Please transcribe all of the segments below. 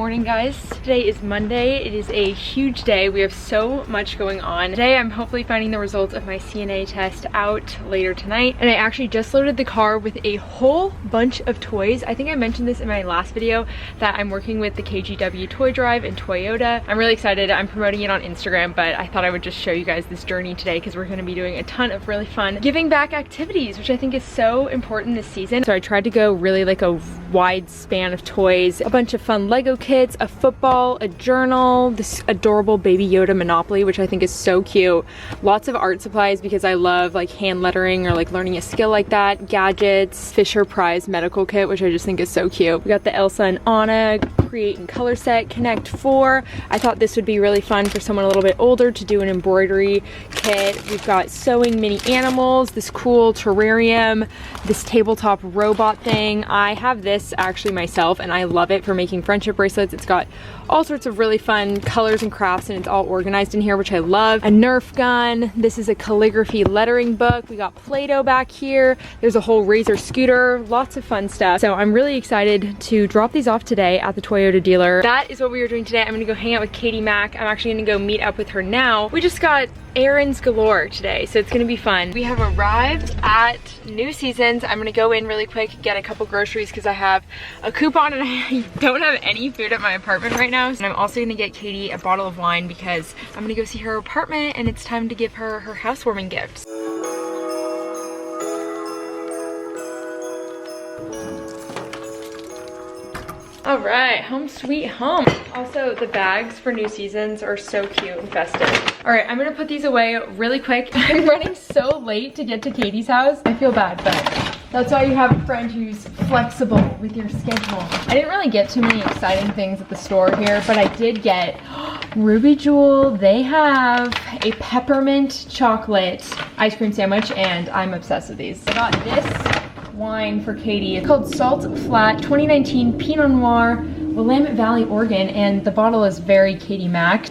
morning, guys. Today is Monday. It is a huge day. We have so much going on. Today I'm hopefully finding the results of my CNA test out later tonight. And I actually just loaded the car with a whole bunch of toys. I think I mentioned this in my last video that I'm working with the KGW Toy Drive in Toyota. I'm really excited. I'm promoting it on Instagram, but I thought I would just show you guys this journey today because we're going to be doing a ton of really fun giving back activities, which I think is so important this season. So I tried to go really like a wide span of toys, a bunch of fun Lego kits, a football, a journal, this adorable Baby Yoda Monopoly, which I think is so cute. Lots of art supplies because I love like hand lettering or like learning a skill like that. Gadgets, Fisher Prize medical kit, which I just think is so cute. We got the Elsa and Anna Create and Color Set Connect 4. I thought this would be really fun for someone a little bit older to do an embroidery kit. We've got sewing mini animals, this cool terrarium, this tabletop robot thing. I have this actually myself and I love it for making friendship bracelets. It's got all sorts of really fun colors and crafts and it's all organized in here, which I love. A Nerf gun. This is a calligraphy lettering book. We got Play-Doh back here. There's a whole Razor scooter, lots of fun stuff. So I'm really excited to drop these off today at the Toyota dealer. That is what we are doing today. I'm gonna go hang out with Katie Mack. I'm actually gonna go meet up with her now. We just got errands galore today, so it's gonna be fun. We have arrived at New Seasons. I'm gonna go in really quick, get a couple groceries because I have a coupon and I don't have any food at my apartment right now. And I'm also gonna get Katie a bottle of wine because I'm gonna go see her apartment and it's time to give her her housewarming gifts. All right, home sweet home. Also, the bags for New Seasons are so cute and festive. All right, I'm gonna put these away really quick. I'm running so late to get to Katie's house. I feel bad, but that's why you have a friend who's flexible with your schedule. I didn't really get too many exciting things at the store here, but I did get Ruby Jewel. They have a peppermint chocolate ice cream sandwich, and I'm obsessed with these. I got this wine for Katie. It's called Salt Flat 2019 Pinot Noir, Willamette Valley, Oregon, and the bottle is very Katie Mack.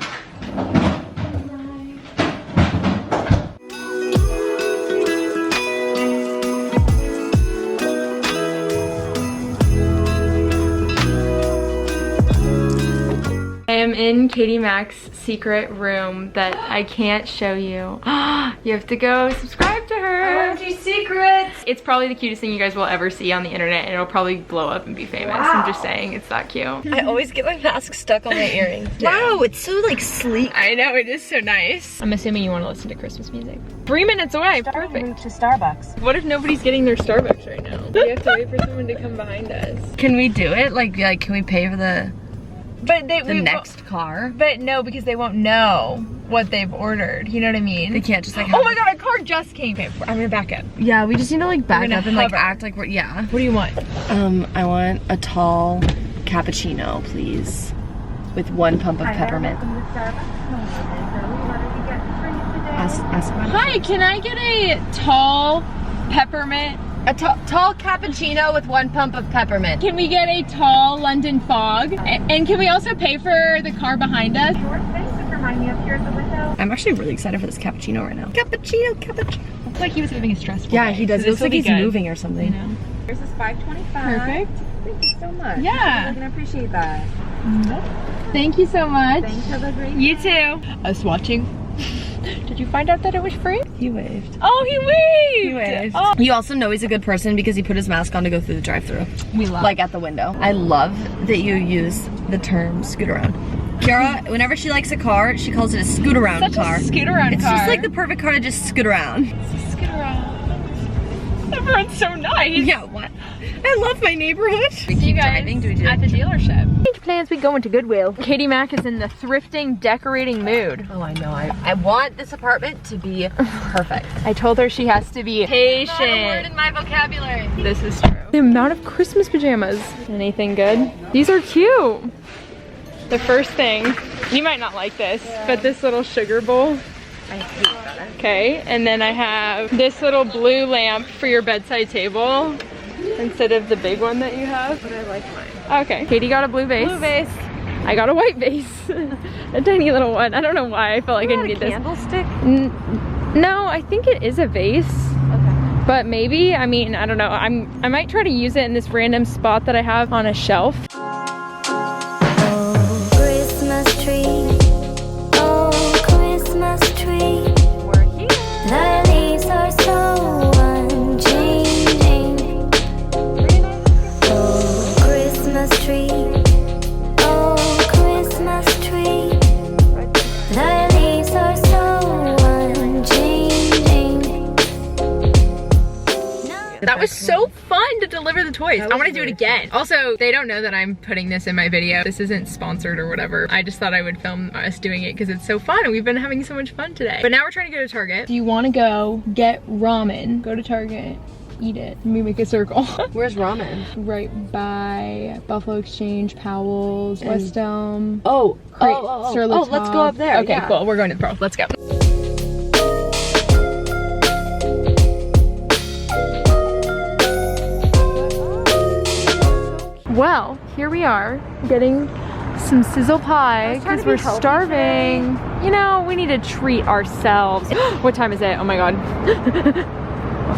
I am in Katie Mack's secret room that I can't show you. You have to go subscribe to her. OMG secrets! It's probably the cutest thing you guys will ever see on the internet and it'll probably blow up and be famous. Wow. I'm just saying, it's that cute. I always get my mask stuck on my earrings. Wow, it's so like sleek. I know, it is so nice. I'm assuming you want to listen to Christmas music. 3 minutes away, perfect. To Starbucks. What if nobody's getting their Starbucks right now? We have to wait for someone to come behind us. Can we do it? Like can we pay for the next car? But no, because they won't know what they've ordered. You know what I mean? They can't just like oh my god, a car just came. Okay, I'm gonna back up. Yeah, we just need to like back up and like hover. act like we're, yeah. What do you want? I want a tall cappuccino, please. With 1 pump of peppermint. Ask Hi, can I get a tall peppermint? a tall cappuccino with 1 pump of peppermint. Can we get a tall London fog? And can we also pay for the car behind us? I'm actually really excited for this cappuccino right now. Cappuccino. Looks like he was having a stressful Yeah, day, he does. so It looks like he's moving or something. I know. Here's this $5.25. Perfect. Thank you so much. Yeah. I'm gonna appreciate that. Thank you so much. Thanks. Have a great You day. too. Us watching. Did you find out that it was free? He waved. Oh, he waved! He waved. Oh. You also know he's a good person because he put his mask on to go through the drive-thru. We love. Like at the window. I love that you use the term scoot around. Kiara, whenever she likes a car, she calls it a scoot around Such car. a scoot around It's car. just like the perfect car to just scoot around. Scoot around. Everyone's so nice. Yeah, what? I love my neighborhood. See you guys driving? Do we do at the dealership. Change plans, we go into Goodwill. Katie Mack is in the thrifting, decorating mood. Oh, I know. I want this apartment to be perfect. I told her she has to be patient. Not a word in my vocabulary. This is true. The amount of Christmas pajamas. Anything good? These are cute. The first thing, you might not like this, but this little sugar bowl. I hate that. Okay, and then I have this little blue lamp for your bedside table instead of the big one that you have. But I like mine. Okay, Katie got a blue vase. Blue vase. I got a white vase. A tiny little one. I don't know why I felt like I needed this. Candlestick? No, I think it is a vase. Okay. But maybe, I mean, I don't know. I might try to use it in this random spot that I have on a shelf. forgotten to deliver the toys. I want to do it again. Also, they don't know that I'm putting this in my video. This isn't sponsored or whatever. I just thought I would film us doing it because it's so fun and we've been having so much fun today. But now we're trying to go to Target. Do you want to go get ramen? Go to Target. Eat it. Let me make a circle. Where's ramen? Right by Buffalo Exchange, Powell's, West Elm. Oh, Sur La let's go up there. Okay, cool. We're going to the Pro. Let's go. Well, here we are getting some sizzle pie because we're starving. You know, we need to treat ourselves. What time is it? Oh my God.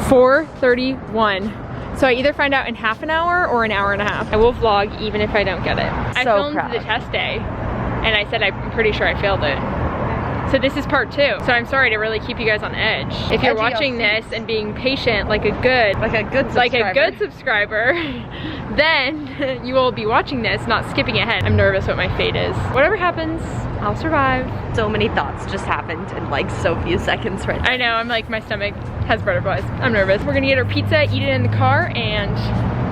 4:31. So I either find out in half an hour or an hour and a half. I will vlog even if I don't get it. I filmed the test day and I said I'm pretty sure I failed it. So this is part 2. So I'm sorry to really keep you guys on edge. If you're watching this and being patient like a good subscriber, then you will be watching this, not skipping ahead. I'm nervous what my fate is. Whatever happens, I'll survive. So many thoughts just happened in like so few seconds right now. I know, I'm like, my stomach has butterflies. I'm nervous. We're gonna get our pizza, eat it in the car, and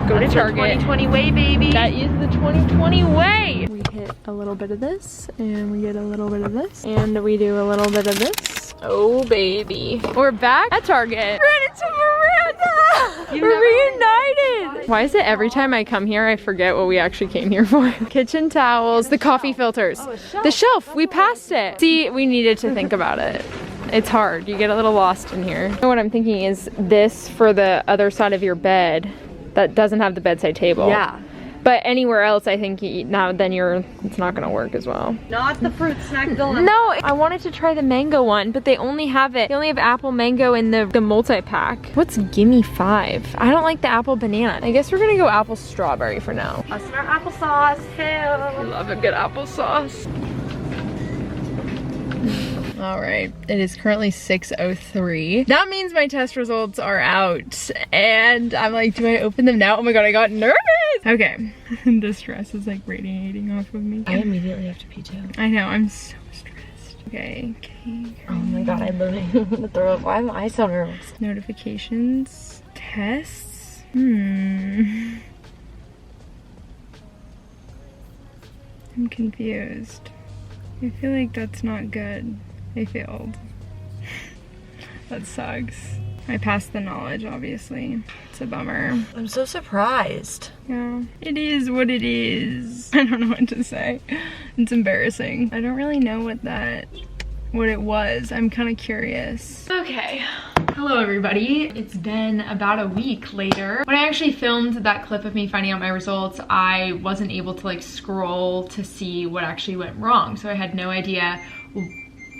go to Target. The 2020 way, baby. That is the 2020 way. We hit a little bit of this, and we get a little bit of this, and we do a little bit of this. Oh, baby. We're back at Target. Ran into Miranda! We're reunited! Why is it every time I come here, I forget what we actually came here for? Kitchen towels, the coffee filters. Oh, the shelf, we passed it. See, we needed to think about it. It's hard, you get a little lost in here. What I'm thinking is this for the other side of your bed that doesn't have the bedside table. Yeah. But anywhere else, I think it's not gonna work as well. Not the fruit snack donut. No, I wanted to try the mango one, but they only have apple mango in the multi-pack. What's gimme 5? I don't like the apple banana. I guess we're gonna go apple strawberry for now. Us and our applesauce, hell. Love a good applesauce. All right, it is currently 6:03. That means my test results are out. And I'm like, do I open them now? Oh my God, I got nervous. Okay, the stress is like radiating off of me. I immediately have to pee too. I know, I'm so stressed. Okay. Oh my God, I literally throw up. Why am I so nervous? Notifications, tests. I'm confused. I feel like that's not good. I failed. That sucks. I passed the knowledge, obviously. It's a bummer. I'm so surprised. Yeah, it is what it is. I don't know what to say. It's embarrassing. I don't really know what it was. I'm kind of curious. Okay. Hello everybody. It's been about a week later. When I actually filmed that clip of me finding out my results, I wasn't able to like scroll to see what actually went wrong. So I had no idea.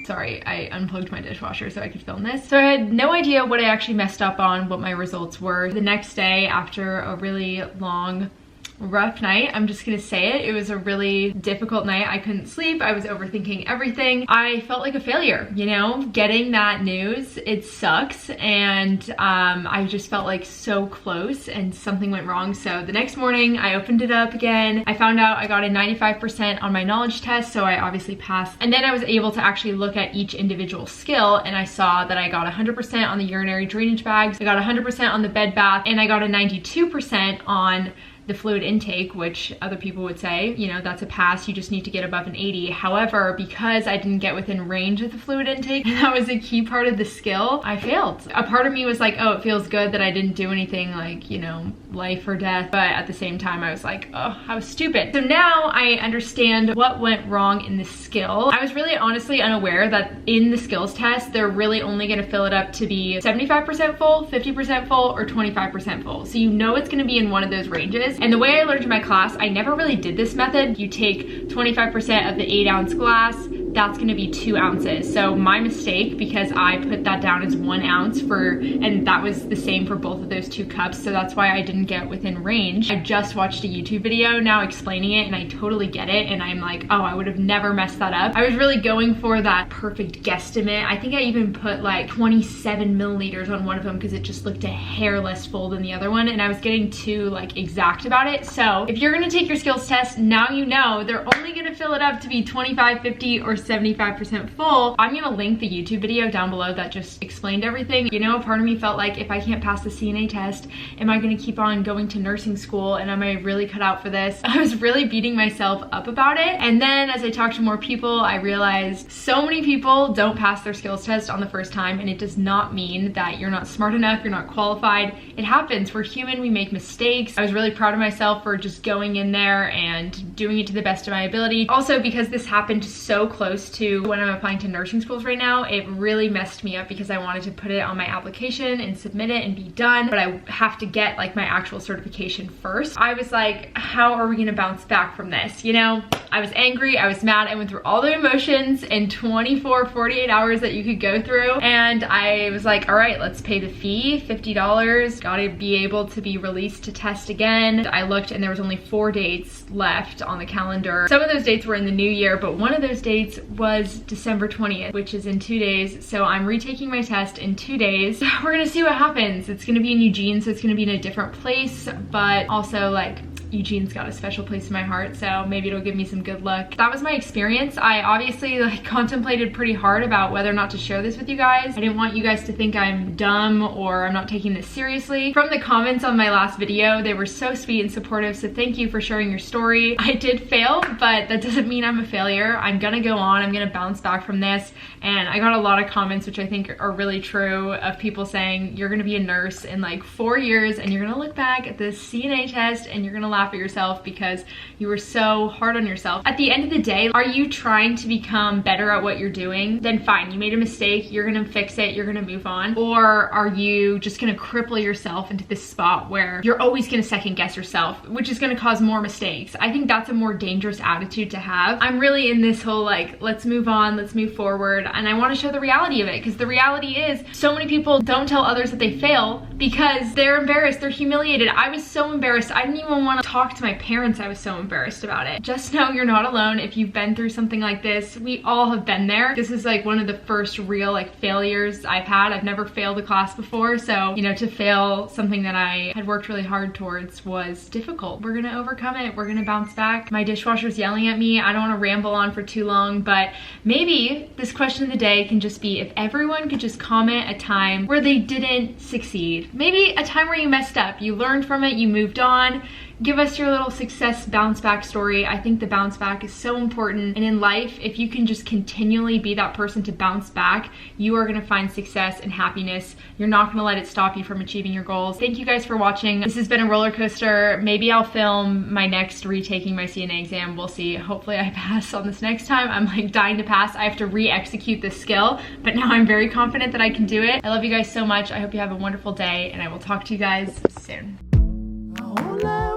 Sorry, I unplugged my dishwasher so I could film this. So I had no idea what I actually messed up on, what my results were. The next day, after a really long, rough night, I'm just gonna say it. It was a really difficult night. I couldn't sleep. I was overthinking everything. I felt like a failure, you know? Getting that news, it sucks. And I just felt like so close and something went wrong. So the next morning, I opened it up again. I found out I got a 95% on my knowledge test, so I obviously passed. And then I was able to actually look at each individual skill, and I saw that I got 100% on the urinary drainage bags, I got 100% on the bed bath, and I got a 92% on the fluid intake, which other people would say, you know, that's a pass, you just need to get above an 80. However, because I didn't get within range of the fluid intake, and that was a key part of the skill, I failed. A part of me was like, oh, it feels good that I didn't do anything like, you know, life or death, but at the same time I was like, oh, how stupid. So now I understand what went wrong in the skill. I was really honestly unaware that in the skills test, they're really only gonna fill it up to be 75% full, 50% full, or 25% full. So you know it's gonna be in one of those ranges. And the way I learned in my class, I never really did this method. You take 25% of the 8-ounce glass, that's gonna be 2 ounces. So my mistake, because I put that down as 1 ounce and that was the same for both of those 2 cups, so that's why I didn't get within range. I just watched a YouTube video now explaining it and I totally get it, and I'm like, oh, I would have never messed that up. I was really going for that perfect guesstimate. I think I even put like 27 milliliters on one of them because it just looked a hair less full than the other one, and I was getting too like exact about it. So if you're gonna take your skills test, now you know they're only gonna fill it up to be 25, 50, or 75% full. I'm gonna link the YouTube video down below that just explained everything. You know, a part of me felt like if I can't pass the CNA test, am I gonna keep on going to nursing school and am I really cut out for this? I was really beating myself up about it. And then as I talked to more people, I realized so many people don't pass their skills test on the first time, and it does not mean that you're not smart enough, you're not qualified. It happens. We're human, we make mistakes. I was really proud of myself for just going in there and doing it to the best of my ability. Also, because this happened so close to when I'm applying to nursing schools right now, it really messed me up because I wanted to put it on my application and submit it and be done, but I have to get like my actual certification first. I was like, how are we gonna bounce back from this? You know, I was angry, I was mad, I went through all the emotions in 24, 48 hours that you could go through, and I was like, all right, let's pay the fee, $50, gotta be able to be released to test again. I looked and there was only 4 dates left on the calendar. Some of those dates were in the new year, but one of those dates was December 20th, which is in 2 days. So I'm retaking my test in 2 days. We're gonna see what happens. It's gonna be in Eugene, so it's gonna be in a different place, but also like Eugene's got a special place in my heart, so maybe it'll give me some good luck. That was my experience. I obviously like contemplated pretty hard about whether or not to share this with you guys. I didn't want you guys to think I'm dumb or I'm not taking this seriously. From the comments on my last video, they were so sweet and supportive, so thank you for sharing your story. I did fail, but that doesn't mean I'm a failure. I'm gonna go on, I'm gonna bounce back from this, and I got a lot of comments which I think are really true of people saying you're gonna be a nurse in like 4 years and you're gonna look back at this CNA test and you're gonna laugh at yourself because you were so hard on yourself. At the end of the day, are you trying to become better at what you're doing? Then fine, you made a mistake, you're gonna fix it, you're gonna move on. Or are you just gonna cripple yourself into this spot where you're always gonna second guess yourself, which is gonna cause more mistakes? I think that's a more dangerous attitude to have. I'm really in this whole like, let's move on, let's move forward, and I wanna show the reality of it, because the reality is so many people don't tell others that they fail because they're embarrassed, they're humiliated. I was so embarrassed, I didn't even wanna talk to my parents. I was so embarrassed about it. Just know you're not alone. If you've been through something like this, we all have been there. This is like one of the first real like failures I've had. I've never failed a class before, so you know, to fail something that I had worked really hard towards was difficult. We're gonna overcome it. We're gonna bounce back. My dishwasher's yelling at me. I don't want to ramble on for too long, but maybe this question of the day can just be if everyone could just comment a time where they didn't succeed. Maybe a time where you messed up, you learned from it, you moved on. Give us your little success bounce back story. I think the bounce back is so important. And in life, if you can just continually be that person to bounce back, you are gonna find success and happiness. You're not gonna let it stop you from achieving your goals. Thank you guys for watching. This has been a roller coaster. Maybe I'll film my next retaking my CNA exam. We'll see. Hopefully I pass on this next time. I'm like dying to pass. I have to re-execute this skill, but now I'm very confident that I can do it. I love you guys so much. I hope you have a wonderful day, and I will talk to you guys soon.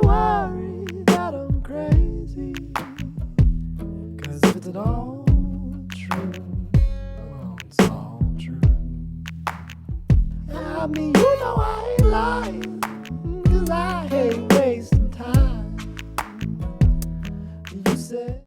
Worry that I'm crazy, 'cause if it's all true, well, it's all true. I mean, you know I ain't lying, 'cause I hate wasting time. You said